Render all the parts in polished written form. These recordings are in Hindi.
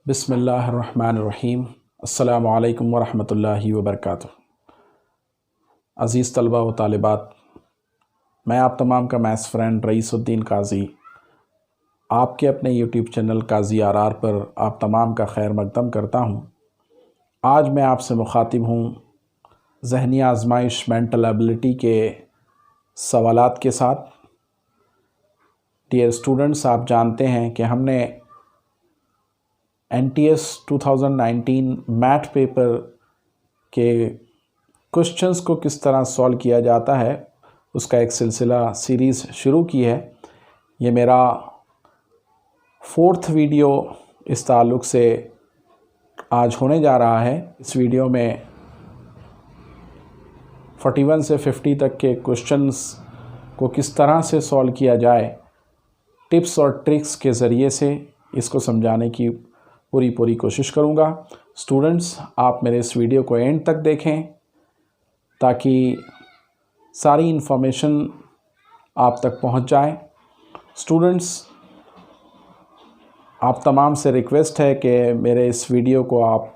बिस्मिल्लाहिर्रहमानिर्रहीम। अस्सलामु अलैकुम वरहमतुल्लाहि वबरकातुहू। अज़ीज़ तलबा व तालिबात, मैं आप तमाम का मैथ्स फ्रेंड रईसुद्दीन काजी आपके अपने यूट्यूब चैनल काजी आर पर आप तमाम का खैर मकदम करता हूँ। आज मैं आपसे मुखातिब हूँ ज़हनी आजमाइश मेंटल एबिलिटी के सवालात के साथ। डियर स्टूडेंट्स, आप जानते हैं कि हमने NTS 2019 मैथ पेपर के क्वेश्चंस को किस तरह सॉल्व किया जाता है उसका एक सिलसिला सीरीज़ शुरू की है। ये मेरा 4th वीडियो इस ताल्लुक़ से आज होने जा रहा है। इस वीडियो में 41 से 50 तक के क्वेश्चंस को किस तरह से सॉल्व किया जाए, टिप्स और ट्रिक्स के ज़रिए से इसको समझाने की पूरी कोशिश करूँगा। स्टूडेंट्स, आप मेरे इस वीडियो को एंड तक देखें ताकि सारी इन्फॉर्मेशन आप तक पहुँच जाए। स्टूडेंट्स, आप तमाम से रिक्वेस्ट है कि मेरे इस वीडियो को आप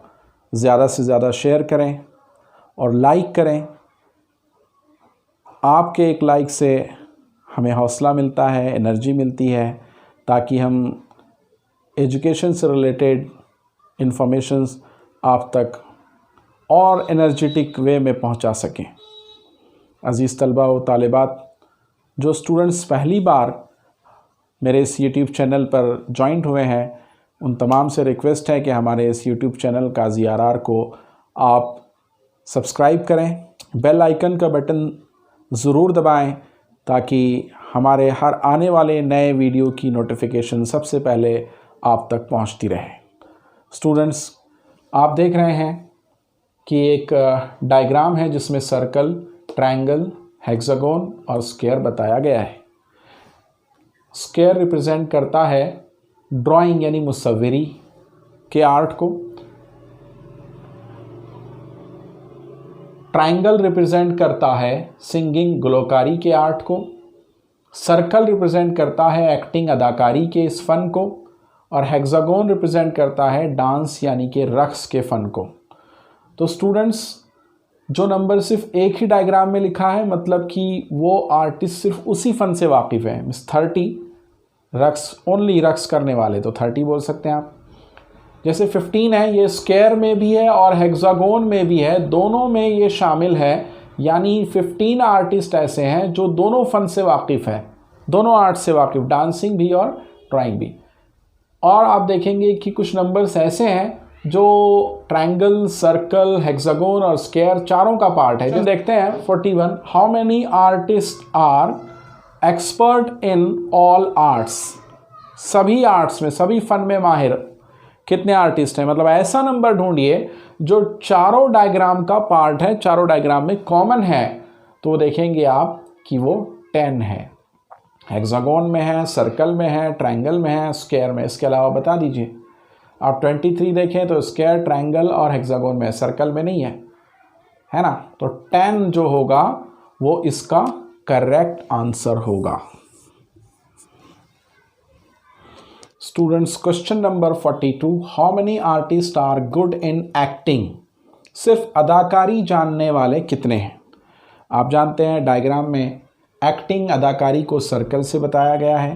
ज़्यादा से ज़्यादा शेयर करें और लाइक करें। आपके एक लाइक से हमें हौसला मिलता है, एनर्जी मिलती है, ताकि हम एजुकेशन से रिलेटेड इंफॉर्मेशंस आप तक और एनर्जेटिक वे में पहुंचा सकें। अज़ीज़ तलबा व तालिबात, जो स्टूडेंट्स पहली बार मेरे इस यूट्यूब चैनल पर जॉइंट हुए हैं, उन तमाम से रिक्वेस्ट है कि हमारे इस यूट्यूब चैनल काजी आर को आप सब्सक्राइब करें, बेल आइकन का बटन ज़रूर दबाएं ताकि हमारे हर आने वाले नए वीडियो की नोटिफिकेशन सबसे पहले आप तक पहुंचती रहे। स्टूडेंट्स, आप देख रहे हैं कि एक डायग्राम है जिसमें सर्कल, ट्रायंगल, हेक्सागोन और स्क्वायर बताया गया है। स्क्वायर रिप्रेजेंट करता है ड्राइंग यानी मुसव्विरी के आर्ट को, ट्रायंगल रिप्रेजेंट करता है सिंगिंग गुलकारी के आर्ट को, सर्कल रिप्रेजेंट करता है एक्टिंग अदाकारी के इस फ़न को, और हेक्सागोन रिप्रेजेंट करता है डांस यानी कि रक्स के फ़न को। तो स्टूडेंट्स, जो नंबर सिर्फ एक ही डायग्राम में लिखा है मतलब कि वो आर्टिस्ट सिर्फ उसी फ़न से वाकिफ़ है। मिस 30 रक्स, ओनली रक्स करने वाले, तो 30 बोल सकते हैं आप। जैसे 15 है, ये स्क्वायर में भी है और हेक्सागोन में भी है, दोनों में ये शामिल है। यानी 15 आर्टिस्ट ऐसे हैं जो दोनों फ़न से वाकिफ़ है, दोनों आर्ट से वाकिफ़, डांसिंग भी और ड्राइंग भी। और आप देखेंगे कि कुछ नंबर्स ऐसे हैं जो ट्रायंगल, सर्कल, हेक्सागोन और स्क्वायर चारों का पार्ट है। जो देखते हैं 41, how many artist are expert in all arts. सभी आर्ट्स में, सभी फ़न में माहिर कितने आर्टिस्ट हैं, मतलब ऐसा नंबर ढूंढिए जो चारों डायग्राम का पार्ट है, चारों डायग्राम में कॉमन है। तो देखेंगे आप कि वो 10 है। हेक्सागोन में है, सर्कल में है, ट्रायंगल में है, स्क्वायर में। इसके अलावा बता दीजिए। आप 23 देखें तो स्क्वायर, ट्रायंगल और हेक्सागोन में है, सर्कल में नहीं है ना। तो 10 जो होगा वो इसका करेक्ट आंसर होगा। Students, question number 42, how many artist are good in acting. सिर्फ अदाकारी जानने वाले कितने हैं। आप जानते हैं डायग्राम में एक्टिंग, अदाकारी को सर्कल से बताया गया है।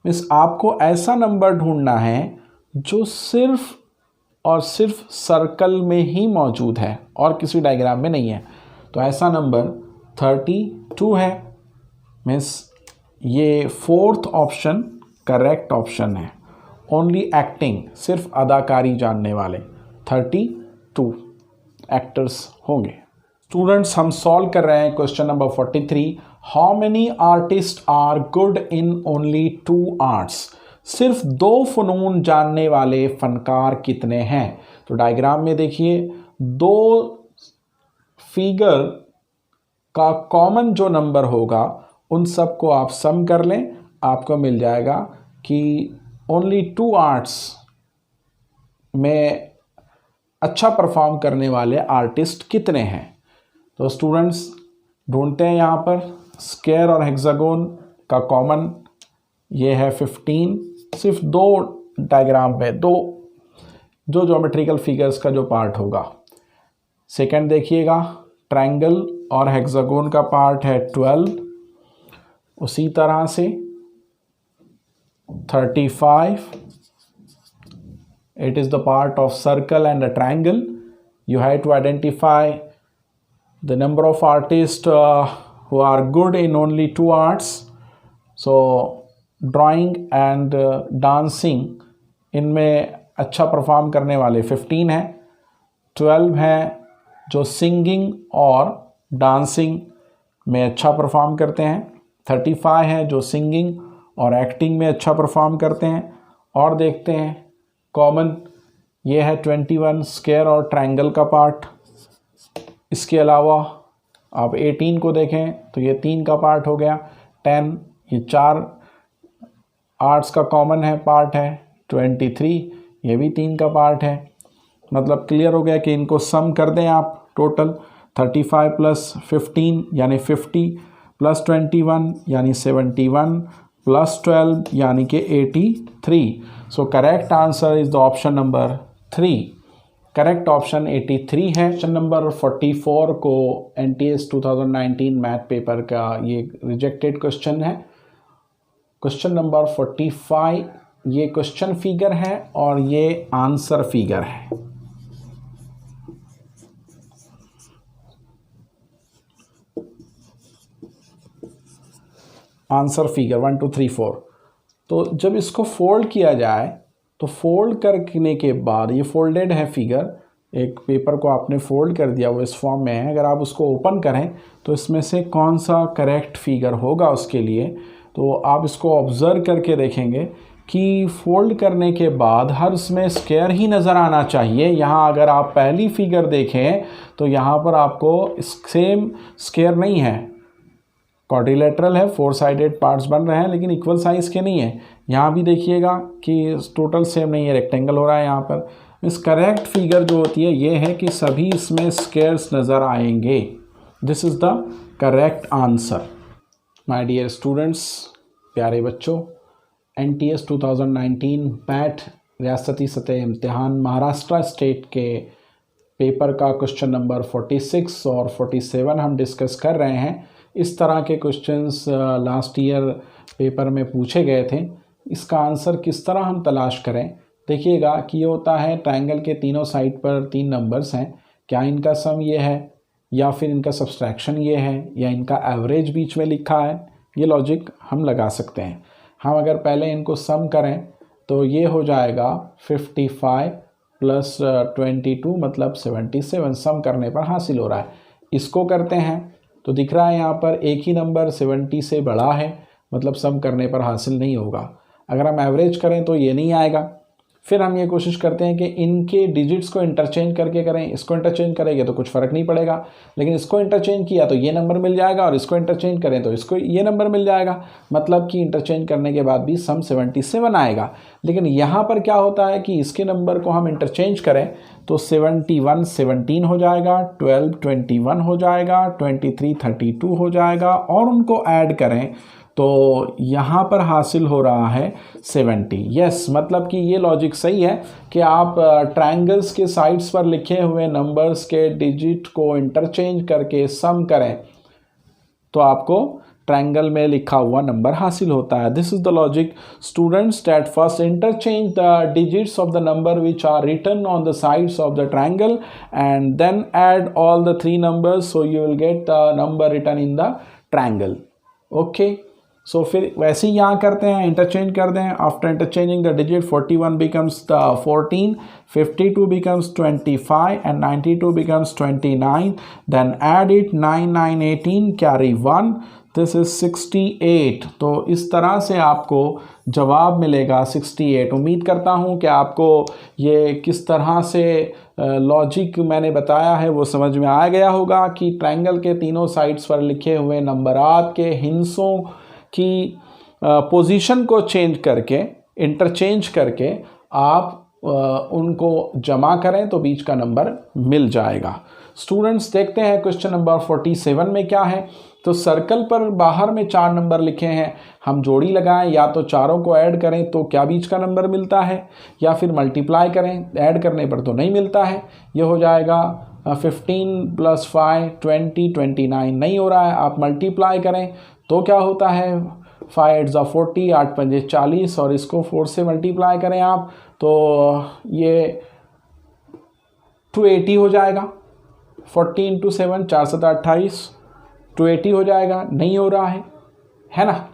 मीन्स आपको ऐसा नंबर ढूंढना है जो सिर्फ और सिर्फ सर्कल में ही मौजूद है और किसी डायग्राम में नहीं है। तो ऐसा नंबर 32 है। मीन्स ये 4th ऑप्शन करेक्ट ऑप्शन है। ओनली एक्टिंग, सिर्फ अदाकारी जानने वाले 32 एक्टर्स होंगे। स्टूडेंट्स, हम सॉल्व कर रहे हैं question number 43, how many artist are good in only 2 arts. सिर्फ 2 फ़नून जानने वाले फ़नकार कितने हैं। तो डायग्राम में देखिए, 2 फिगर का कॉमन जो नंबर होगा उन सब को आप सम कर लें, आपको मिल जाएगा कि ओनली 2 आर्ट्स में अच्छा परफॉर्म करने वाले आर्टिस्ट कितने हैं। तो स्टूडेंट्स, ढूंढते हैं यहाँ पर स्क्वायर और हेक्सागोन का कॉमन, ये है 15। सिर्फ 2 डायग्राम पे 2 जो ज्योमेट्रिकल फिगर्स का जो पार्ट होगा। सेकंड देखिएगा, ट्रायंगल और हेक्सागोन का पार्ट है 12, उसी तरह से 35, it is the part of circle and a triangle. You have to identify the number of artists who are good in only two arts. So drawing and dancing इनमें अच्छा परफॉर्म करने वाले 15 हैं, 12 हैं जो सिंगिंग और डांसिंग में अच्छा परफॉर्म करते हैं, 35 हैं जो सिंगिंग और एक्टिंग में अच्छा परफॉर्म करते हैं। और देखते हैं कॉमन, ये है 21 स्क्वायर और ट्रायंगल का पार्ट। इसके अलावा आप 18 को देखें तो ये 3 का पार्ट हो गया, 10 ये 4 आर्ट्स का कॉमन है पार्ट है, 23 ये भी 3 का पार्ट है। मतलब क्लियर हो गया कि इनको सम कर दें आप, टोटल 35 प्लस 15 यानी 50 प्लस 21 यानी 71 प्लस 12 यानी कि 83। So correct answer is the option number 3। Correct option 83 है। क्वेश्चन नंबर 44 को NTS 2019 मैथ पेपर का ये रिजेक्टेड क्वेश्चन है। क्वेश्चन नंबर 45 ये क्वेश्चन फिगर है और ये आंसर फिगर है। Answer figure 1 2 3 4। तो जब इसको फोल्ड किया जाए तो फोल्ड करने के बाद ये फोल्डेड है फिगर, एक पेपर को आपने फोल्ड कर दिया, वो इस फॉर्म में है। अगर आप उसको ओपन करें तो इसमें से कौन सा करेक्ट फिगर होगा उसके लिए, तो आप इसको ऑब्ज़र्व करके देखेंगे कि फोल्ड करने के बाद हर इसमें स्क्वायर ही नज़र आना चाहिए। यहाँ अगर आप पहली फिगर देखें तो यहाँ पर आपको सेम स्क्वायर नहीं है, क्वाड्रिलेटरल है, 4 साइडेड पार्ट्स बन रहे हैं लेकिन इक्वल साइज़ के नहीं है। यहाँ भी देखिएगा कि टोटल सेम नहीं है, रेक्टेंगल हो रहा है यहाँ पर। इस करेक्ट फिगर जो होती है ये है कि सभी इसमें स्क्वायर्स नज़र आएंगे। This is the correct answer. My dear students, प्यारे बच्चों, NTS 2019 पैट रियासती सतह इम्तिहान महाराष्ट्र स्टेट के पेपर का क्वेश्चन नंबर 46 और 47 हम डिस्कस कर रहे हैं। इस तरह के क्वेश्चंस लास्ट ईयर पेपर में पूछे गए थे। इसका आंसर किस तरह हम तलाश करें, देखिएगा कि ये होता है ट्रायंगल के तीनों साइड पर 3 नंबर्स हैं, क्या इनका सम ये है या फिर इनका सब्सट्रैक्शन ये है या इनका एवरेज बीच में लिखा है। ये लॉजिक हम लगा सकते हैं। हम अगर पहले इनको सम करें तो ये हो जाएगा 55 प्लस 22 मतलब 77, सम करने पर हासिल हो रहा है। इसको करते हैं तो दिख रहा है यहाँ पर एक ही नंबर 70 से बड़ा है, मतलब सम करने पर हासिल नहीं होगा। अगर हम एवरेज करें तो ये नहीं आएगा। फिर हम ये कोशिश करते हैं कि इनके डिजिट्स को इंटरचेंज करके करें। इसको इंटरचेंज करेंगे तो कुछ फ़र्क नहीं पड़ेगा, लेकिन इसको इंटरचेंज किया तो ये नंबर मिल जाएगा और इसको इंटरचेंज करें तो इसको ये नंबर मिल जाएगा। मतलब कि इंटरचेंज करने के बाद भी सम 77 आएगा। लेकिन यहाँ पर क्या होता है कि इसके नंबर को हम इंटरचेंज करें तो 71 17 हो जाएगा, 12 21 हो जाएगा, 23 32 हो जाएगा और उनको ऐड करें तो यहाँ पर हासिल हो रहा है 70। यस, मतलब कि ये लॉजिक सही है कि आप ट्रायंगल्स के साइड्स पर लिखे हुए नंबर्स के डिजिट को इंटरचेंज करके सम करें तो आपको ट्रायंगल में लिखा हुआ नंबर हासिल होता है। This is the logic students that first interchange the digits of the number which are written on the sides of the triangle and then add all the 3 numbers so you will get the number written in the triangle. Okay, so फिर वैसे ही यहाँ करते हैं, इंटरचेंज कर दें। After interchanging the digit 41 becomes the 14, 52 becomes 25 and 92 becomes 29. Then add it 9 9 18 carry 1. This is 68। तो इस तरह से आपको जवाब मिलेगा 68। उम्मीद करता हूँ कि आपको ये किस तरह से लॉजिक मैंने बताया है वो समझ में आ गया होगा कि ट्रायंगल के तीनों साइड्स पर लिखे हुए नंबरात के हिंसों की पोजीशन को चेंज करके, इंटरचेंज करके आप उनको जमा करें तो बीच का नंबर मिल जाएगा। स्टूडेंट्स देखते हैं क्वेश्चन नंबर 47 में क्या है। तो सर्कल पर बाहर में 4 नंबर लिखे हैं, हम जोड़ी लगाएं, या तो चारों को ऐड करें तो क्या बीच का नंबर मिलता है, या फिर मल्टीप्लाई करें, ऐड करने पर तो नहीं मिलता है। ये हो जाएगा 15 + 5 20 29 नहीं हो रहा है। आप मल्टीप्लाई करें तो क्या होता है, 5 8 = 40, 8 5 40, और इसको 4 से मल्टीप्लाई करें आप तो ये 280 हो जाएगा। 40 × 7 4 7 28, 280 हो जाएगा। नहीं हो रहा है ना।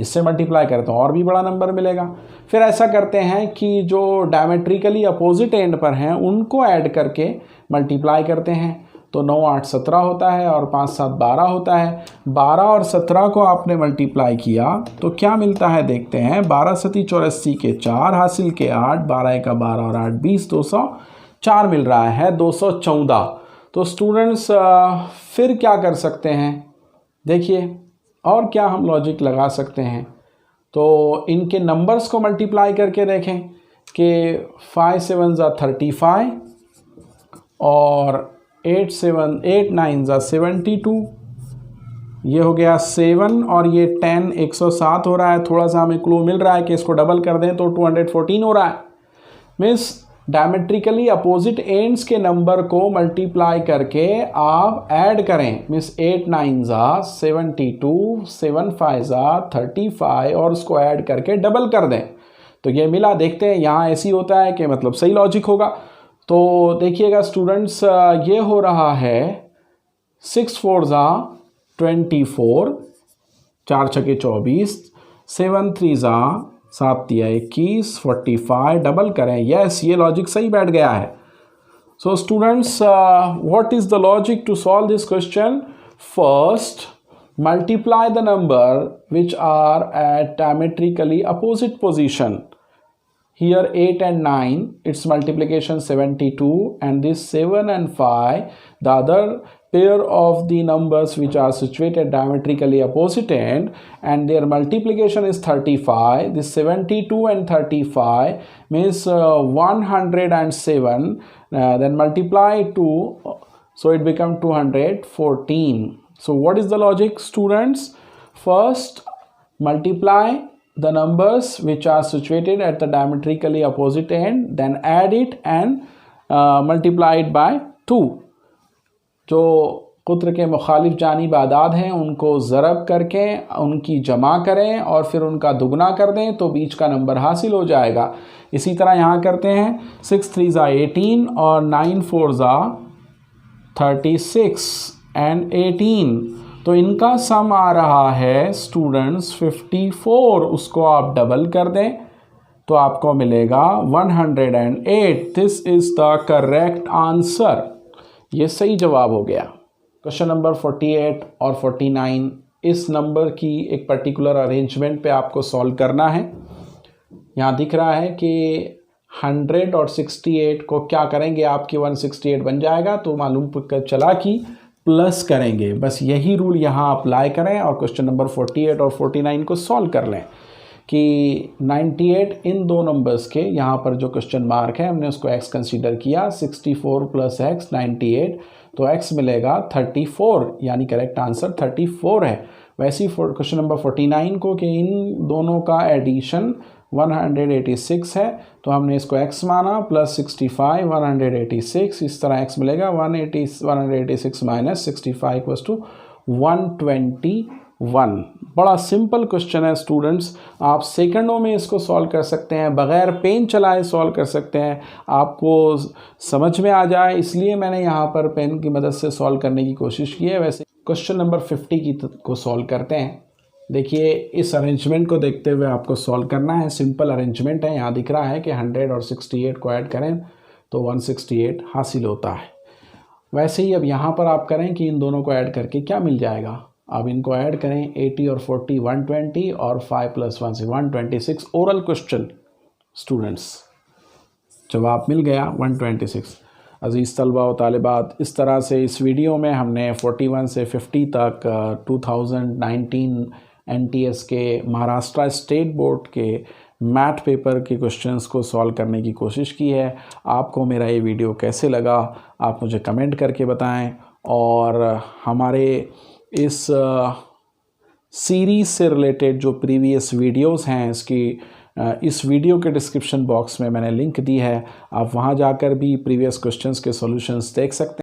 इससे मल्टीप्लाई करते हैं और भी बड़ा नंबर मिलेगा। फिर ऐसा करते हैं कि जो डायमेट्रिकली अपोजिट एंड पर हैं उनको ऐड करके मल्टीप्लाई करते हैं। तो 9 8 17 होता है और 5 7 12 होता है। 12 और 17 को आपने मल्टीप्लाई किया तो क्या मिलता है देखते हैं। 12 7 84 के 4 हासिल के 8, 12 1 12 और 8 20, 204 मिल रहा है, 214। तो स्टूडेंट्स फिर क्या कर सकते हैं, देखिए और क्या हम लॉजिक लगा सकते हैं। तो इनके नंबर्स को मल्टीप्लाई करके देखें कि 5 7 = 35 और 8 9 = 72, ये हो गया 7 और ये 10 107 हो रहा है। थोड़ा सा हमें क्लू मिल रहा है कि इसको डबल कर दें तो 214 हो रहा है। मीन्स डायमेट्रिकली अपोजिट एंड्स के नंबर को मल्टीप्लाई करके आप ऐड करें। मीन्स 8 9 = 72, 7 5 = 35 और उसको ऐड करके डबल कर दें तो ये मिला। देखते हैं यहाँ ऐसी होता है कि मतलब सही लॉजिक होगा। तो देखिएगा स्टूडेंट्स, ये हो रहा है 6 4 = 24, 4 6 24, 7 3 = 7 3 21, 45 डबल करें। यस, ये लॉजिक सही बैठ गया है। So students, what is the logic to solve this question. First, multiply the number which are at diametrically opposite position. Here 8 and 9, its multiplication 72, and this 7 and 5, the other pair of the numbers which are situated diametrically opposite end, and their multiplication is 35. This 72 and 35 means 107, then multiply 2, so it becomes 214. So what is the logic, students? First, multiply the numbers which are situated at the diametrically opposite end, then add it and multiply it by 2. जो कुत्र के मुखालिफ जानिब आदाद हैं उनको ज़रब करके उनकी जमा करें और फिर उनका दुगना कर दें तो बीच का नंबर हासिल हो जाएगा। इसी तरह यहाँ करते हैं 6 3 = 18 और 9 4 = 36 and 18, तो इनका सम आ रहा है स्टूडेंट्स 54। उसको आप डबल कर दें तो आपको मिलेगा 108। This is the correct answer. ये सही जवाब हो गया। क्वेश्चन नंबर 48 और 49, इस नंबर की एक पर्टिकुलर अरेंजमेंट पे आपको सॉल्व करना है। यहाँ दिख रहा है कि 100 और 68 को क्या करेंगे, आपकी 168 बन जाएगा। तो मालूम चला कि प्लस करेंगे, बस यही रूल यहाँ अप्लाई करें और क्वेश्चन नंबर 48 और 49 को सॉल्व कर लें कि 98 इन दो नंबर्स के यहाँ पर जो क्वेश्चन मार्क है हमने उसको x कंसीडर किया। 64 + x 98, तो x मिलेगा 34, यानी करेक्ट आंसर 34 है। वैसे ही क्वेश्चन नंबर 49 को कि इन दोनों का एडिशन 186 है, तो हमने इसको x माना प्लस 65 186, इस तरह x मिलेगा 186 माइनस 65 = 121। बड़ा सिंपल क्वेश्चन है स्टूडेंट्स, आप सेकंडों में इसको सॉल्व कर सकते हैं, बग़ैर पेन चलाए सॉल्व कर सकते हैं। आपको समझ में आ जाए इसलिए मैंने यहाँ पर पेन की मदद से सॉल्व करने की कोशिश की है। वैसे क्वेश्चन नंबर 50 को सॉल्व करते हैं। देखिए इस अरेंजमेंट को देखते हुए आपको सॉल्व करना है। सिंपल अरेंजमेंट है। यहाँ दिख रहा है कि 100 और 68 को ऐड करें तो 168 हासिल होता है। वैसे ही अब यहाँ पर आप करें कि इन दोनों को ऐड करके क्या मिल जाएगा। अब इनको ऐड करें 80 और 40 120 और 5 + 1 से 126। ओरल क्वेश्चन स्टूडेंट्स, जवाब मिल गया 126। अज़ीज़ तलबा व तालिबात, इस तरह से इस वीडियो में हमने 41 से 50 तक 2019 NTS के महाराष्ट्र स्टेट बोर्ड के मैथ पेपर के क्वेश्चंस को सॉल्व करने की कोशिश की है। आपको मेरा ये वीडियो कैसे लगा आप मुझे कमेंट करके बताएं, और हमारे इस सीरीज़ से रिलेटेड जो प्रीवियस वीडियोस हैं इस वीडियो के डिस्क्रिप्शन बॉक्स में मैंने लिंक दी है, आप वहां जाकर भी प्रीवियस क्वेश्चंस के सॉल्यूशंस देख सकते हैं।